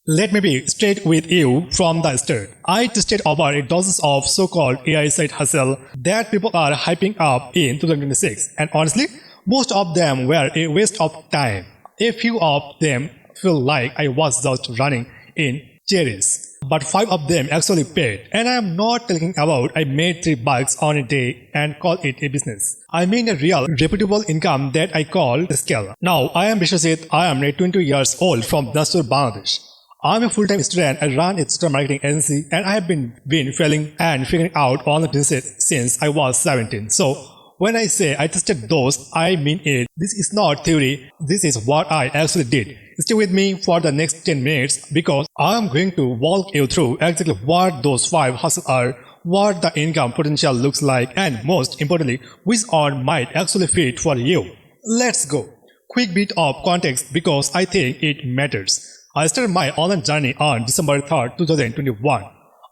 Let me be straight with you from the start. I tested over dozens of so-called AI side hustle that people are hyping up in 2026, and honestly, most of them were a waste of time. A few of them feel like I was just running in cherries. But 5 of them actually paid. And I am not talking about I made $3 on a day and call it a business. I mean a real, reputable income that I call the scale. Now, I am Bisho Jit. I am 22 years old from Dinajpur, Bangladesh. I'm a full-time student. I run a digital marketing agency and I have been failing and figuring out all the business since I was 17. So, when I say I tested those, I mean it. This is not theory. This is what I actually did. Stay with me for the next 10 minutes because I am going to walk you through exactly what those 5 hustles are, what the income potential looks like, and most importantly, which one might actually fit for you. Let's go. Quick bit of context because I think it matters. I started my online journey on December 3rd, 2021.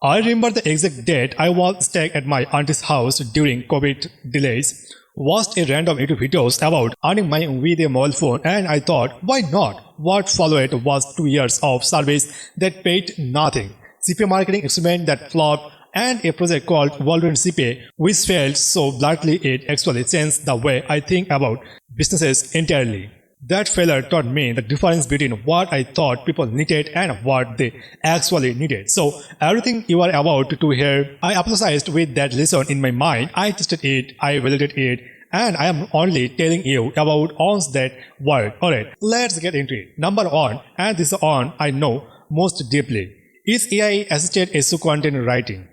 I remember the exact date. I was staying at my auntie's house during COVID delays, watched a random YouTube videos about earning money with a mobile phone, and I thought, why not? What followed was 2 years of service that paid nothing, CPA marketing experiment that flopped, and a project called Winner CPA, which failed so bluntly it actually changed the way I think about businesses entirely. That failure taught me the difference between what I thought people needed and what they actually needed. So everything you are about to hear, I apologized with that lesson in my mind. I tested it, I validated it, and I am only telling you about ones that work. Alright, let's get into it. Number 1, and this is one I know most deeply, is AI-assisted SEO content writing.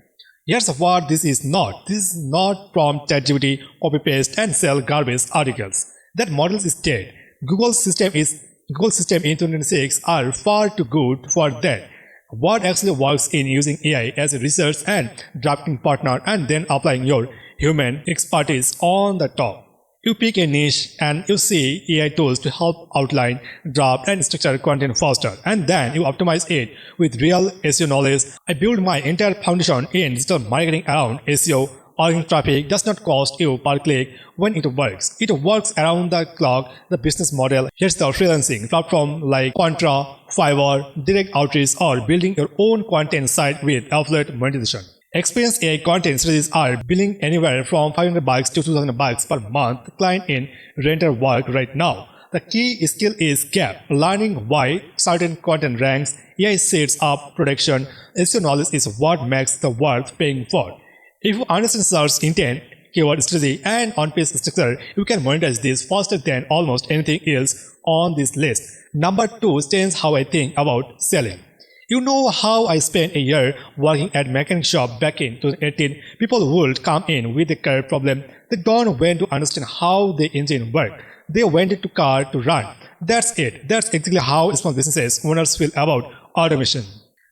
Here's what this is not. This is not prompt ChatGPT, copy-paste, and sell garbage articles. That model is dead. Google system in 2026 are far too good for that. What actually works in using AI as a research and drafting partner and then applying your human expertise on the top. You pick a niche and you see AI tools to help outline, draft and structure content faster, and then you optimize it with real SEO knowledge. I built my entire foundation in digital marketing around SEO. Organic traffic does not cost you per click when it works. It works around the clock. The business model. Here's the freelancing platform like Contra, Fiverr, direct outreach, or building your own content site with affiliate monetization. Experienced AI content strategies are billing anywhere from $500 to $2,000 per month. Client in renter work right now. The key skill is gap. Learning why certain content ranks. AI sets up production. SEO knowledge is what makes the worth paying for. If you understand search intent, keyword strategy, and on-page structure, you can monetize this faster than almost anything else on this list. Number 2 changes how I think about selling. You know how I spent a year working at mechanic shop back in 2018. People would come in with a car problem. They don't want to understand how the engine works. They wanted to car to run. That's it. That's exactly how small businesses owners feel about automation.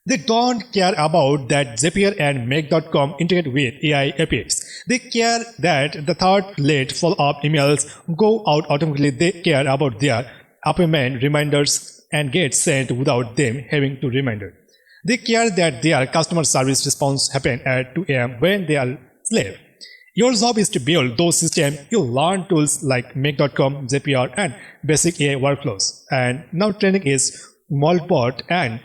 They don't care about that Zapier and Make.com integrate with AI APIs. They care that the third late follow-up emails go out automatically. They care about their appointment reminders and get sent without them having to reminder. They care that their customer service response happen at 2 a.m. when they are asleep. Your job is to build those systems. You learn tools like Make.com, Zapier, and basic AI workflows. And now trending is Molbot and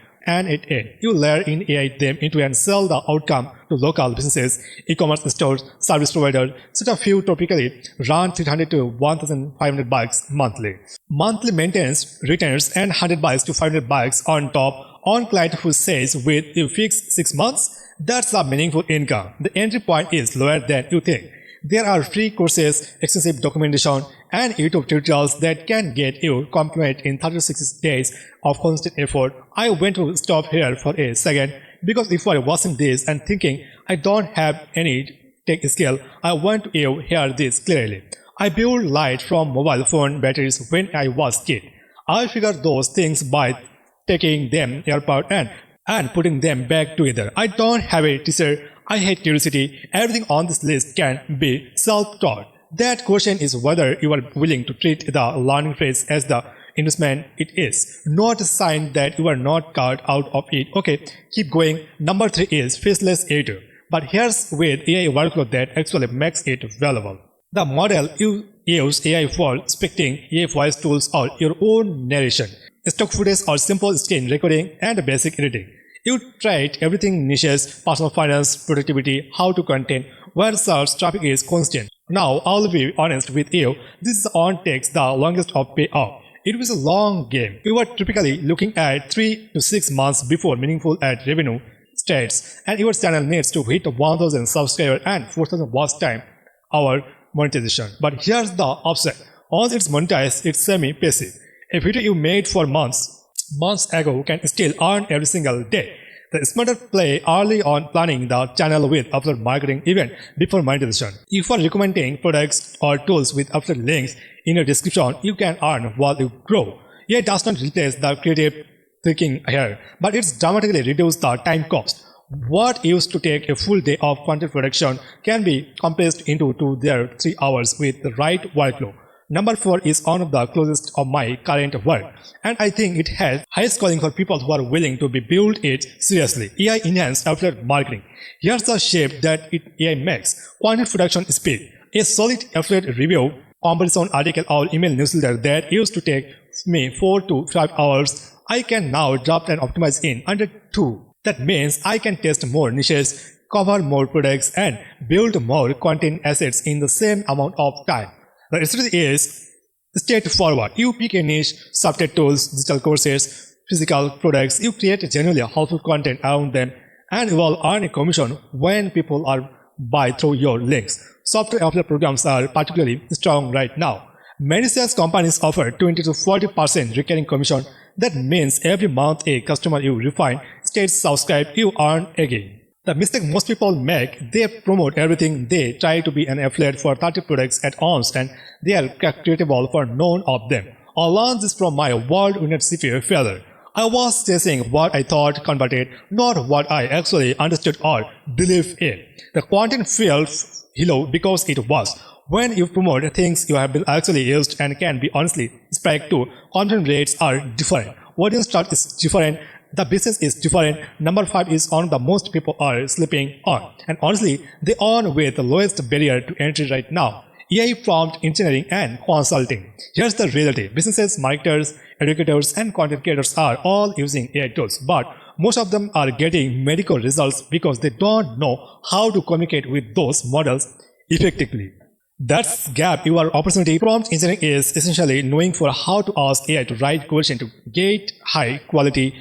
you layer in AI them into and sell the outcome to local businesses, e-commerce stores, service providers. Set a few typically run $300 to $1,500 monthly. Monthly maintenance returns and $100 to $500 on top on client who says with you fix 6 months, that's a meaningful income. The entry point is lower than you think. There are free courses, extensive documentation, and YouTube tutorials that can get you complete in 36 days of constant effort. I want to stop here for a second because if you are watching this and thinking I don't have any tech skill, I want you to hear this clearly. I built light from mobile phone batteries when I was a kid. I figured those things by taking them apart and putting them back together. I don't have a teacher. I hate curiosity. Everything on this list can be self-taught. That question is whether you are willing to treat the learning phase as the investment it is, not a sign that you are not cut out of it. Okay, keep going. Number 3 is faceless editor. But here's with AI workflow that actually makes it valuable. The model you use AI for scripting, AI voice tools, or your own narration. stock footage or simple screen recording, and basic editing. You tried everything niches, personal finance, productivity, how to content, where search traffic is constant. Now, I'll be honest with you, this one takes the longest of payoff. It was a long game. We were typically looking at 3 to 6 months before meaningful ad revenue starts, and your channel needs to hit 1000 subscribers and 4000 watch time hour monetization. But here's the upside. Once it's monetized, it's semi-passive. A video you made for months ago can still earn every single day. The smarter play early on planning the channel with affiliate marketing even before monetization. If you are recommending products or tools with affiliate links in your description, you can earn while you grow. It does not replace the creative thinking here, but it's dramatically reduced the time cost. What used to take a full day of content production can be compressed into 2 to 3 hours with the right workflow. Number 4 is one of the closest of my current work, and I think it has high scoring for people who are willing to build it seriously. AI enhanced affiliate marketing. Here's the shape that AI makes. Content production speed. A solid affiliate review, comparison article or email newsletter that used to take me 4 to 5 hours, I can now draft and optimize in under 2. That means I can test more niches, cover more products, and build more content assets in the same amount of time. The strategy is straightforward. You pick a niche, software tools, digital courses, physical products. You create genuinely helpful content around them, and you will earn a commission when people are buy through your links. Software affiliate programs are particularly strong right now. Many sales companies offer 20 to 40% recurring commission. That means every month a customer you refine stays subscribed, you earn again. The mistake most people make, they promote everything, they try to be an affiliate for 30 products at once, and they are creatable for none of them. I learned this from my Winner CPA failure. I was chasing what I thought converted, not what I actually understood or believed in. The content felt hello because it was. When you promote things you have been actually used and can be honestly spiked to, content rates are different. Audience start is different. The business is different. Number 5 is on the most people are sleeping on. And honestly, they own with the lowest barrier to entry right now. AI prompt engineering and consulting. Here's the reality. Businesses, marketers, educators, and content creators are all using AI tools, but most of them are getting medical results because they don't know how to communicate with those models effectively. That's gap your opportunity. Prompt engineering is essentially knowing for how to ask AI to write questions to get high quality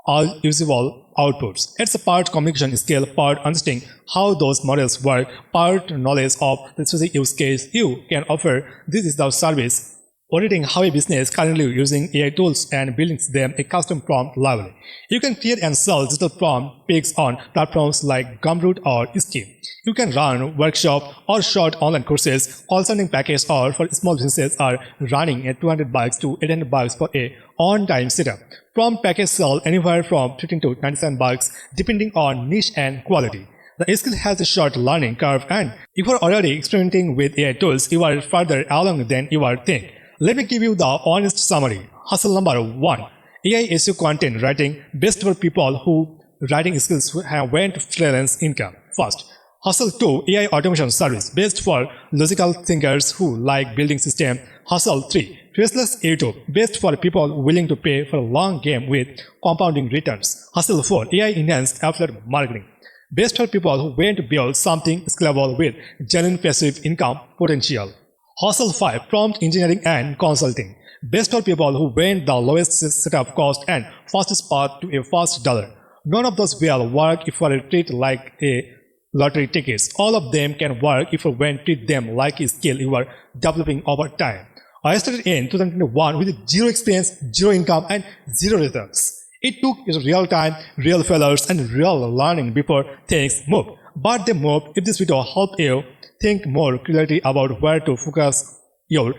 all usable outputs. It's a part communication skill, part understanding how those models work, part knowledge of the specific use case you can offer. This is the service. Auditing how a business currently using AI tools and building them a custom prompt library. You can create and sell digital prompt picks on platforms like Gumroad or Steam. You can run workshop or short online courses. Consulting package or for small businesses are running at $200 to $800 for a on-time setup. Prompt package sell anywhere from $15 to $97 depending on niche and quality. The skill has a short learning curve, and if you are already experimenting with AI tools, you are further along than you are think. Let me give you the honest summary. Hustle number 1. AI SEO content writing best for people who writing skills have went freelance income. First. Hustle 2. AI automation service best for logical thinkers who like building system. Hustle 3. Faceless YouTube best for people willing to pay for a long game with compounding returns. Hustle 4. AI enhanced affiliate marketing best for people who want to build something scalable with genuine passive income potential. Hustle 5. Prompt engineering and consulting best for people who want the lowest setup cost and fastest path to a fast dollar. None of those will work if you are treated like a lottery tickets. All of them can work if you want to treat them like a skill you are developing over time. I started in 2021 with zero experience, zero income, and zero results. It took real time, real failures, and real learning before things moved. But they moved. If this video helped you think more clearly about where to focus your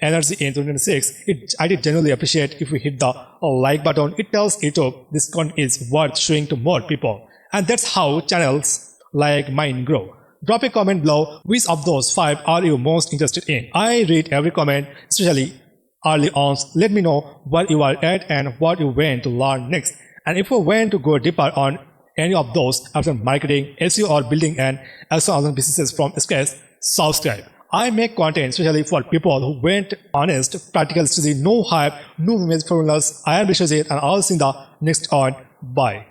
energy in 2026, I did genuinely appreciate if you hit the like button. It tells YouTube this content is worth showing to more people. And that's how channels like mine grow. Drop a comment below. Which of those 5 are you most interested in? I read every comment, especially early on. Let me know where you are at and what you want to learn next. And if you want to go deeper on any of those after marketing, SEO, or building an extra businesses from scratch, subscribe. I make content especially for people who went honest, practical strategy, no hype, no image formulas. I am Bisho Jit and I'll see you in the next on. Bye.